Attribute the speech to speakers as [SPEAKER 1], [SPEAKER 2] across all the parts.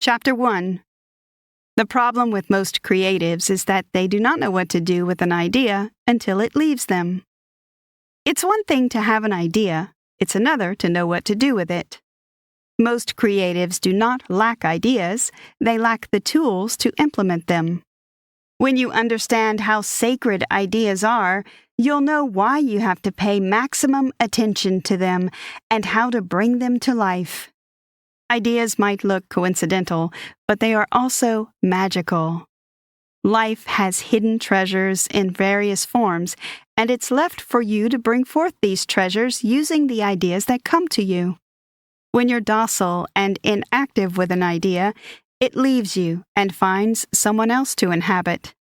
[SPEAKER 1] Chapter 1. The problem with most creatives is that they do not know what to do with an idea until it leaves them. It's one thing to have an idea, it's another to know what to do with it. Most creatives do not lack ideas, they lack the tools to implement them. When you understand how sacred ideas are, you'll know why you have to pay maximum attention to them and how to bring them to life. Ideas might look coincidental, but they are also magical. Life has hidden treasures in various forms, and it's left for you to bring forth these treasures using the ideas that come to you. When you're docile and inactive with an idea, it leaves you and finds someone else to inhabit.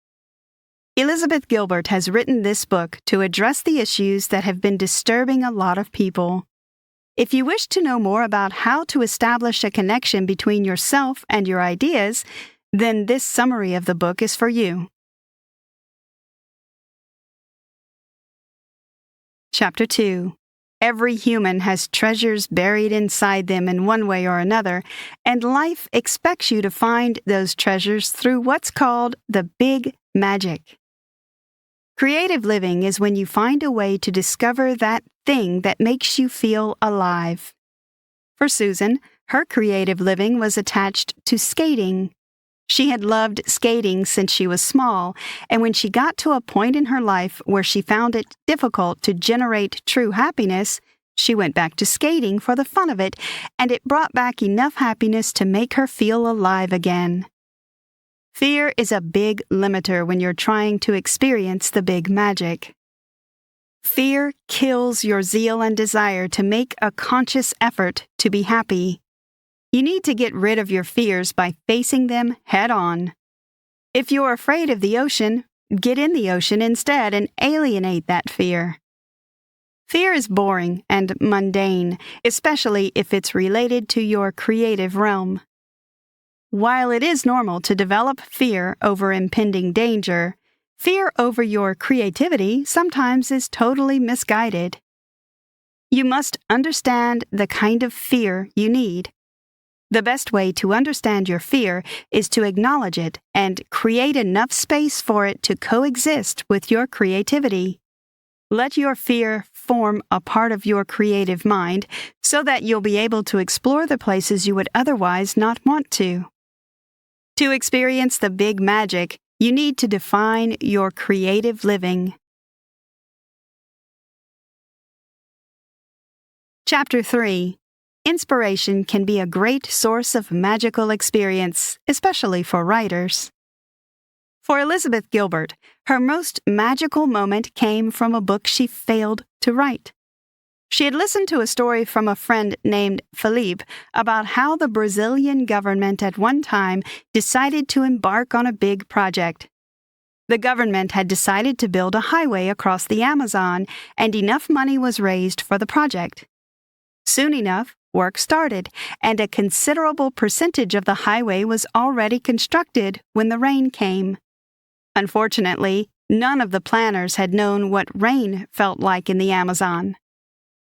[SPEAKER 1] Elizabeth Gilbert has written this book to address the issues that have been disturbing a lot of people. If you wish to know more about how to establish a connection between yourself and your ideas, then this summary of the book is for you. Chapter 2. Every human has treasures buried inside them in one way or another, and life expects you to find those treasures through what's called the big magic. Creative living is when you find a way to discover that thing that makes you feel alive. For Susan, her creative living was attached to skating. She had loved skating since she was small, and when she got to a point in her life where she found it difficult to generate true happiness, she went back to skating for the fun of it, and it brought back enough happiness to make her feel alive again. Fear is a big limiter when you're trying to experience the big magic. Fear kills your zeal and desire to make a conscious effort to be happy. You need to get rid of your fears by facing them head on. If you're afraid of the ocean, get in the ocean instead and alienate that fear. Fear is boring and mundane, especially if it's related to your creative realm. While it is normal to develop fear over impending danger, fear over your creativity sometimes is totally misguided. You must understand the kind of fear you need. The best way to understand your fear is to acknowledge it and create enough space for it to coexist with your creativity. Let your fear form a part of your creative mind so that you'll be able to explore the places you would otherwise not want to. To experience the big magic, you need to define your creative living. Chapter 3. Inspiration can be a great source of magical experience, especially for writers. For Elizabeth Gilbert, her most magical moment came from a book she failed to write. She had listened to a story from a friend named Felipe about how the Brazilian government at one time decided to embark on a big project. The government had decided to build a highway across the Amazon, and enough money was raised for the project. Soon enough, work started, and a considerable percentage of the highway was already constructed when the rain came. Unfortunately, none of the planners had known what rain felt like in the Amazon.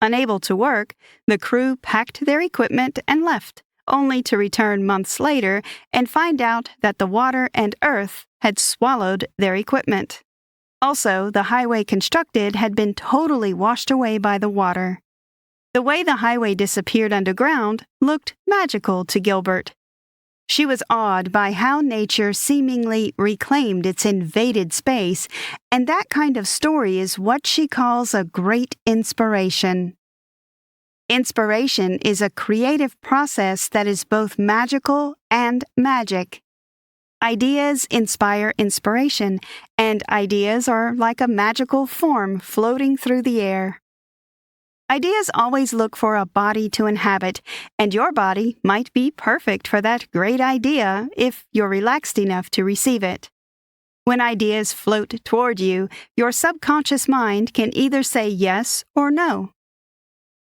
[SPEAKER 1] Unable to work, the crew packed their equipment and left, only to return months later and find out that the water and earth had swallowed their equipment. Also, the highway constructed had been totally washed away by the water. The way the highway disappeared underground looked magical to Gilbert. She was awed by how nature seemingly reclaimed its invaded space, and that kind of story is what she calls a great inspiration. Inspiration is a creative process that is both magical and magic. Ideas inspire inspiration, and ideas are like a magical form floating through the air. Ideas always look for a body to inhabit, and your body might be perfect for that great idea if you're relaxed enough to receive it. When ideas float toward you, your subconscious mind can either say yes or no.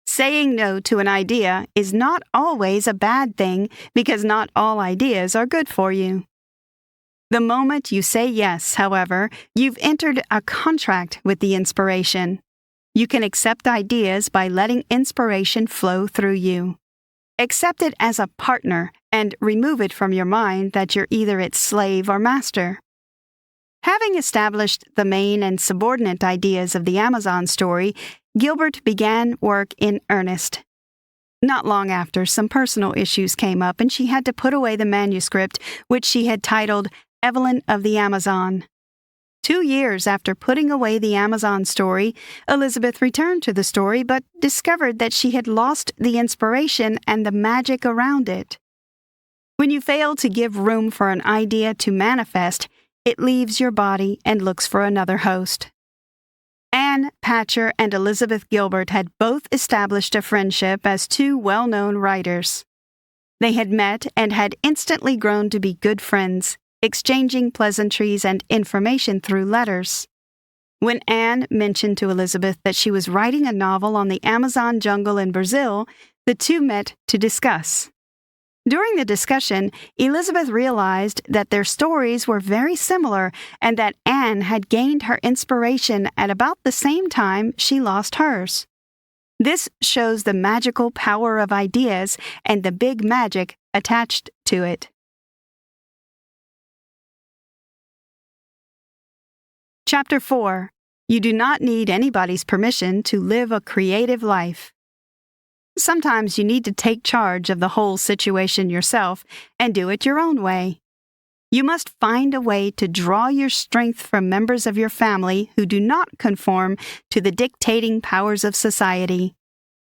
[SPEAKER 1] Saying no to an idea is not always a bad thing because not all ideas are good for you. The moment you say yes, however, you've entered a contract with the inspiration. You can accept ideas by letting inspiration flow through you. Accept it as a partner and remove it from your mind that you're either its slave or master. Having established the main and subordinate ideas of the Amazon story, Gilbert began work in earnest. Not long after, some personal issues came up and she had to put away the manuscript, which she had titled Evelyn of the Amazon. 2 years after putting away the Amazon story, Elizabeth returned to the story but discovered that she had lost the inspiration and the magic around it. When you fail to give room for an idea to manifest, it leaves your body and looks for another host. Anne Patcher and Elizabeth Gilbert had both established a friendship as two well-known writers. They had met and had instantly grown to be good friends, exchanging pleasantries and information through letters. When Anne mentioned to Elizabeth that she was writing a novel on the Amazon jungle in Brazil, the two met to discuss. During the discussion, Elizabeth realized that their stories were very similar and that Anne had gained her inspiration at about the same time she lost hers. This shows the magical power of ideas and the big magic attached to it. Chapter 4. You do not need anybody's permission to live a creative life. Sometimes you need to take charge of the whole situation yourself and do it your own way. You must find a way to draw your strength from members of your family who do not conform to the dictating powers of society.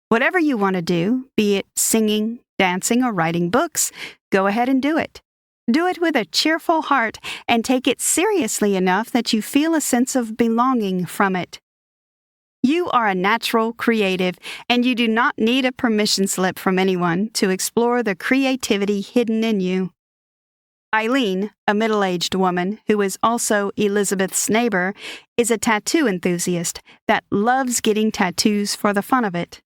[SPEAKER 1] Whatever you want to do, be it singing, dancing, or writing books, go ahead and do it. Do it with a cheerful heart and take it seriously enough that you feel a sense of belonging from it. You are a natural creative, and you do not need a permission slip from anyone to explore the creativity hidden in you. Eileen, a middle-aged woman who is also Elizabeth's neighbor, is a tattoo enthusiast that loves getting tattoos for the fun of it.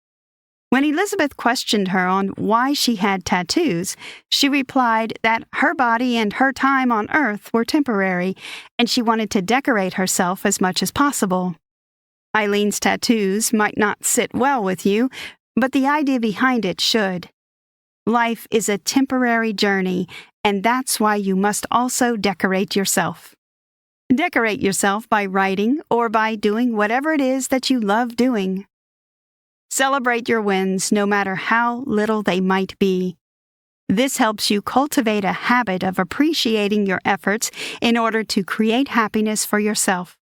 [SPEAKER 1] When Elizabeth questioned her on why she had tattoos, she replied that her body and her time on Earth were temporary, and she wanted to decorate herself as much as possible. Eileen's tattoos might not sit well with you, but the idea behind it should. Life is a temporary journey, and that's why you must also decorate yourself. Decorate yourself by writing or by doing whatever it is that you love doing. Celebrate your wins, no matter how little they might be. This helps you cultivate a habit of appreciating your efforts in order to create happiness for yourself.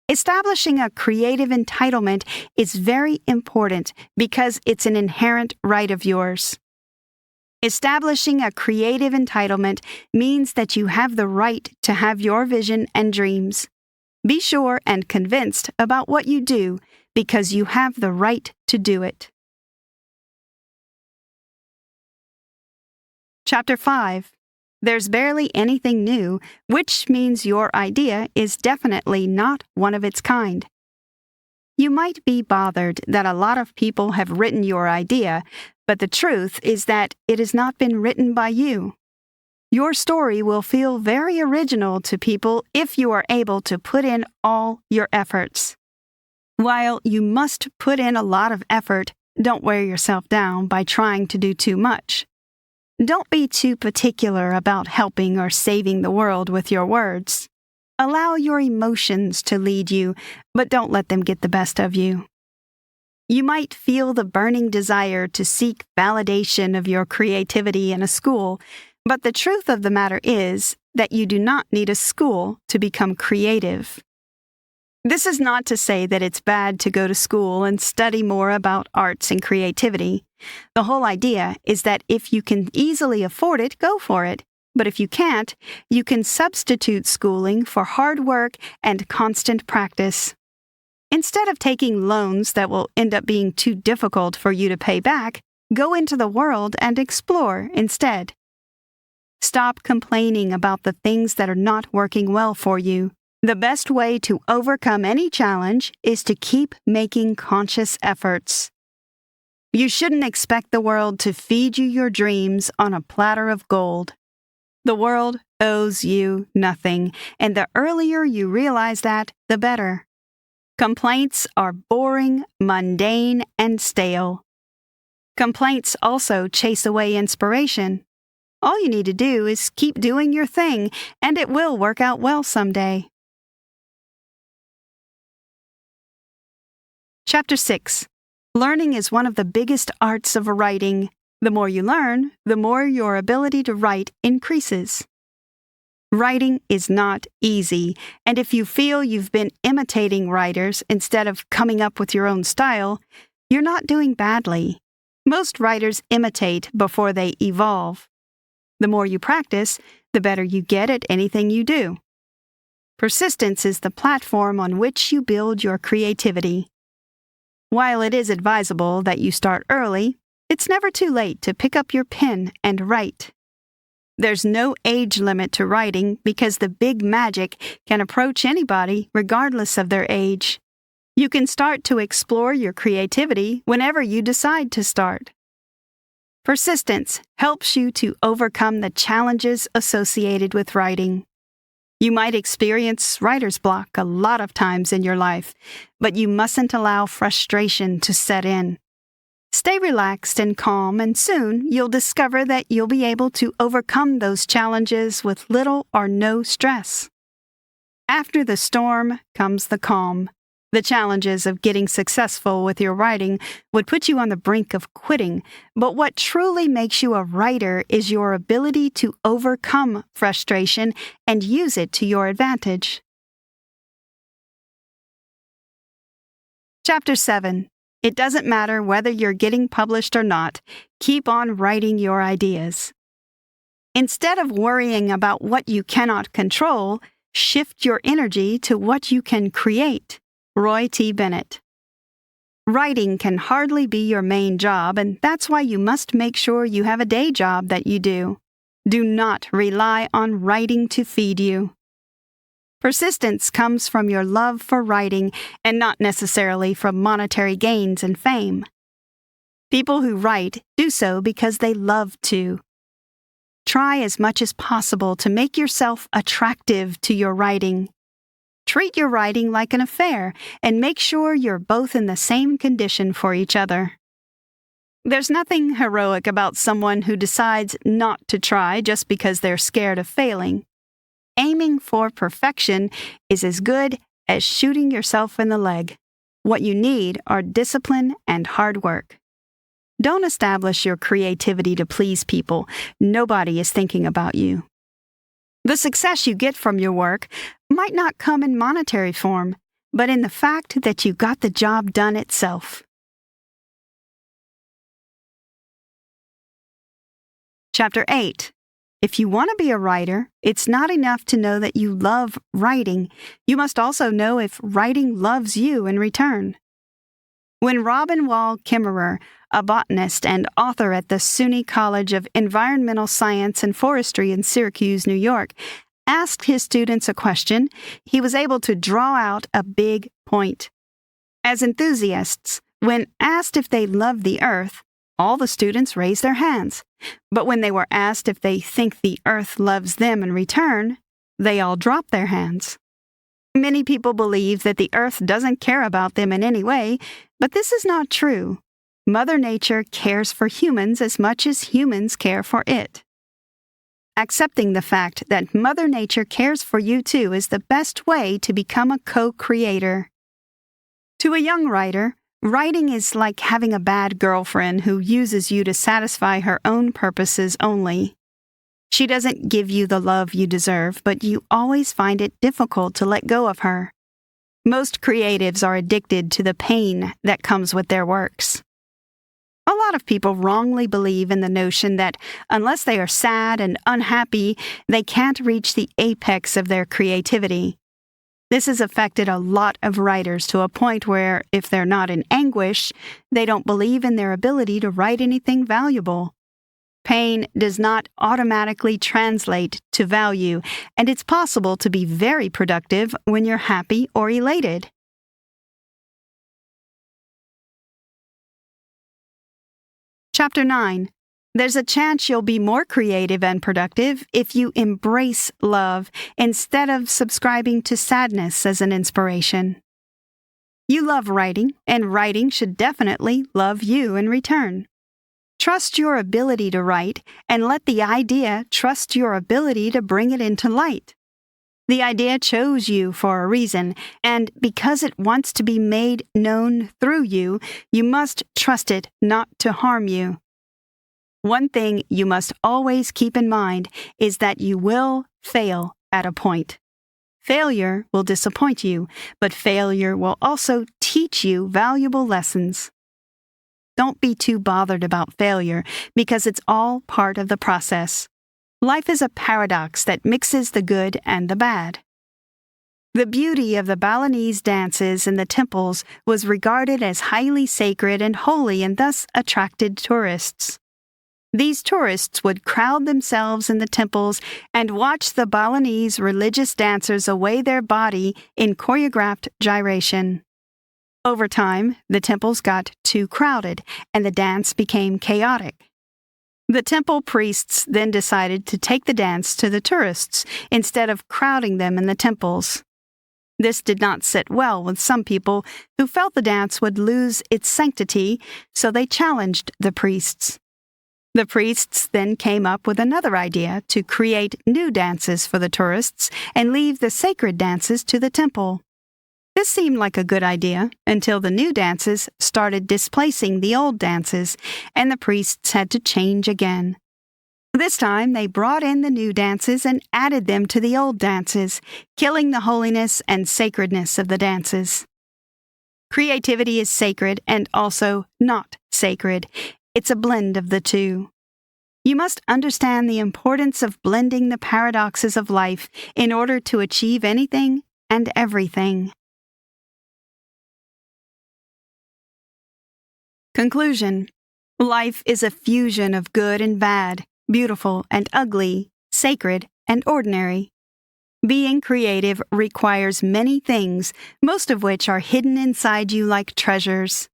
[SPEAKER 1] Establishing a creative entitlement is very important because it's an inherent right of yours. Establishing a creative entitlement means that you have the right to have your vision and dreams. Be sure and convinced about what you do because you have the right to do it. Chapter 5. There's barely anything new, which means your idea is definitely not one of its kind. You might be bothered that a lot of people have written your idea, but the truth is that it has not been written by you. Your story will feel very original to people if you are able to put in all your efforts. While you must put in a lot of effort, don't wear yourself down by trying to do too much. Don't be too particular about helping or saving the world with your words. Allow your emotions to lead you, but don't let them get the best of you. You might feel the burning desire to seek validation of your creativity in a school, but the truth of the matter is that you do not need a school to become creative. This is not to say that it's bad to go to school and study more about arts and creativity. The whole idea is that if you can easily afford it, go for it. But if you can't, you can substitute schooling for hard work and constant practice. Instead of taking loans that will end up being too difficult for you to pay back, go into the world and explore instead. Stop complaining about the things that are not working well for you. The best way to overcome any challenge is to keep making conscious efforts. You shouldn't expect the world to feed you your dreams on a platter of gold. The world owes you nothing, and the earlier you realize that, the better. Complaints are boring, mundane, and stale. Complaints also chase away inspiration. All you need to do is keep doing your thing, and it will work out well someday. Chapter 6. Learning is one of the biggest arts of writing. The more you learn, the more your ability to write increases. Writing is not easy, and if you feel you've been imitating writers instead of coming up with your own style, you're not doing badly. Most writers imitate before they evolve. The more you practice, the better you get at anything you do. Persistence is the platform on which you build your creativity. While it is advisable that you start early, it's never too late to pick up your pen and write. There's no age limit to writing because the big magic can approach anybody regardless of their age. You can start to explore your creativity whenever you decide to start. Persistence helps you to overcome the challenges associated with writing. You might experience writer's block a lot of times in your life, but you mustn't allow frustration to set in. Stay relaxed and calm, and soon you'll discover that you'll be able to overcome those challenges with little or no stress. After the storm comes the calm. The challenges of getting successful with your writing would put you on the brink of quitting, but what truly makes you a writer is your ability to overcome frustration and use it to your advantage. Chapter 7. It doesn't matter whether you're getting published or not, keep on writing your ideas. Instead of worrying about what you cannot control, shift your energy to what you can create. Roy T. Bennett. Writing can hardly be your main job, and that's why you must make sure you have a day job that you do. Do not rely on writing to feed you. Persistence comes from your love for writing and not necessarily from monetary gains and fame. People who write do so because they love to. Try as much as possible to make yourself attractive to your writing. Treat your writing like an affair and make sure you're both in the same condition for each other. There's nothing heroic about someone who decides not to try just because they're scared of failing. Aiming for perfection is as good as shooting yourself in the leg. What you need are discipline and hard work. Don't establish your creativity to please people. Nobody is thinking about you. The success you get from your work might not come in monetary form, but in the fact that you got the job done itself. Chapter 8. If you want to be a writer, it's not enough to know that you love writing. You must also know if writing loves you in return. When Robin Wall Kimmerer, a botanist and author at the SUNY College of Environmental Science and Forestry in Syracuse, New York, asked his students a question, he was able to draw out a big point. As enthusiasts, when asked if they love the earth, all the students raised their hands. But when they were asked if they think the earth loves them in return, they all dropped their hands. Many people believe that the earth doesn't care about them in any way, but this is not true. Mother Nature cares for humans as much as humans care for it. Accepting the fact that Mother Nature cares for you too is the best way to become a co-creator. To a young writer, writing is like having a bad girlfriend who uses you to satisfy her own purposes only. She doesn't give you the love you deserve, but you always find it difficult to let go of her. Most creatives are addicted to the pain that comes with their works. A lot of people wrongly believe in the notion that unless they are sad and unhappy, they can't reach the apex of their creativity. This has affected a lot of writers to a point where, if they're not in anguish, they don't believe in their ability to write anything valuable. Pain does not automatically translate to value, and it's possible to be very productive when you're happy or elated. Chapter 9. There's a chance you'll be more creative and productive if you embrace love instead of subscribing to sadness as an inspiration. You love writing, and writing should definitely love you in return. Trust your ability to write, and let the idea trust your ability to bring it into light. The idea chose you for a reason, and because it wants to be made known through you, you must trust it not to harm you. One thing you must always keep in mind is that you will fail at a point. Failure will disappoint you, but failure will also teach you valuable lessons. Don't be too bothered about failure, because it's all part of the process. Life is a paradox that mixes the good and the bad. The beauty of the Balinese dances in the temples was regarded as highly sacred and holy, and thus attracted tourists. These tourists would crowd themselves in the temples and watch the Balinese religious dancers away their body in choreographed gyration. Over time, the temples got too crowded, and the dance became chaotic. The temple priests then decided to take the dance to the tourists instead of crowding them in the temples. This did not sit well with some people who felt the dance would lose its sanctity, so they challenged the priests. The priests then came up with another idea to create new dances for the tourists and leave the sacred dances to the temple. This seemed like a good idea until the new dances started displacing the old dances, and the priests had to change again. This time they brought in the new dances and added them to the old dances, killing the holiness and sacredness of the dances. Creativity is sacred and also not sacred. It's a blend of the two. You must understand the importance of blending the paradoxes of life in order to achieve anything and everything. Conclusion. Life is a fusion of good and bad, beautiful and ugly, sacred and ordinary. Being creative requires many things, most of which are hidden inside you like treasures.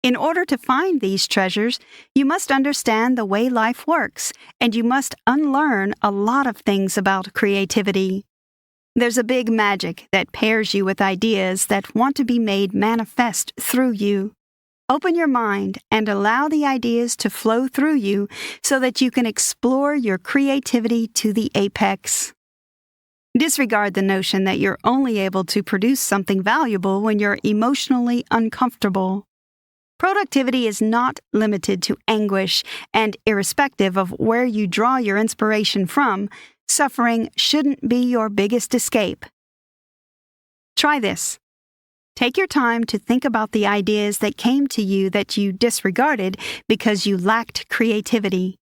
[SPEAKER 1] In order to find these treasures, you must understand the way life works, and you must unlearn a lot of things about creativity. There's a big magic that pairs you with ideas that want to be made manifest through you. Open your mind and allow the ideas to flow through you so that you can explore your creativity to the apex. Disregard the notion that you're only able to produce something valuable when you're emotionally uncomfortable. Productivity is not limited to anguish, and irrespective of where you draw your inspiration from, suffering shouldn't be your biggest escape. Try this. Take your time to think about the ideas that came to you that you disregarded because you lacked creativity.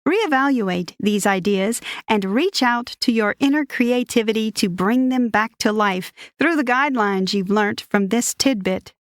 [SPEAKER 1] Reevaluate these ideas and reach out to your inner creativity to bring them back to life through the guidelines you've learned from this tidbit.